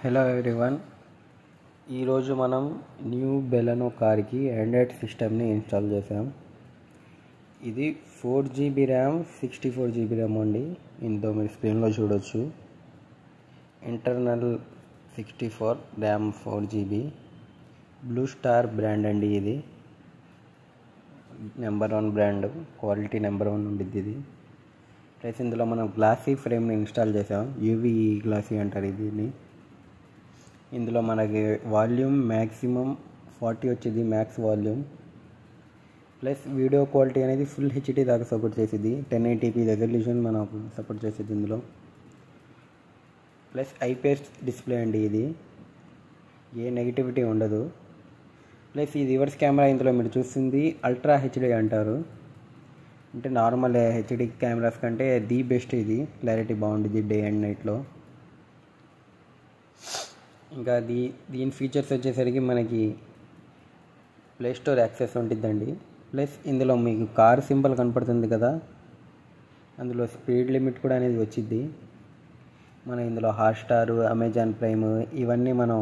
Hello everyone, ఈరోజు మనం new Baleno కార్కి ఆండ్రాయిడ్ సిస్టమ్ని ఇన్స్టాల్ చేసాం. ఇది 4GB ర్యామ్ 64GB ర్యామ్ అండి. ఇందులో మీరు స్క్రీన్లో చూడొచ్చు. Internal 64 RAM 4GB blue star brand అండి. ఇది నెంబర్ 1 బ్రాండ్, క్వాలిటీ నెంబర్ 1 ఉండిద్ది ఇది. ప్లస్ ఇందులో మనం గ్లాసీ ఫ్రేమ్ని ఇన్స్టాల్ చేసాం. యూవీ గ్లాసీ అంటారు దీన్ని. ఇందులో మనకి వాల్యూమ్ మ్యాక్సిమం 40 వచ్చేది, max volume. Plus video quality అనేది ఫుల్ హెచ్డి దాకా సపోర్ట్ చేసేది. 1080p రెజల్యూషన్ మనకు సపోర్ట్ చేసేది ఇందులో. ప్లస్ ఐపీఎస్ డిస్ప్లే అండి. ఇది ఏ నెగిటివిటీ ఉండదు. ప్లస్ ఈ రివర్స్ కెమెరా ఇందులో మీరు చూస్తుంది అల్ట్రా హెచ్డి అంటారు. అంటే నార్మల్ హెచ్డి కెమెరాస్ కంటే ది బెస్ట్. ఇది క్లారిటీ బాగుంటుంది డే అండ్ నైట్లో. ఇంకా దీని ఫీచర్స్ వచ్చేసరికి మనకి ప్లే స్టోర్ యాక్సెస్ ఉంటుందండి. ప్లస్ ఇందులో మీకు కార్ సింబల్ కనపడుతుంది కదా, అందులో స్పీడ్ లిమిట్ కూడా అనేది వచ్చింది. మనం ఇందులో హాట్స్టార్, అమెజాన్ ప్రైమ్ ఇవన్నీ మనం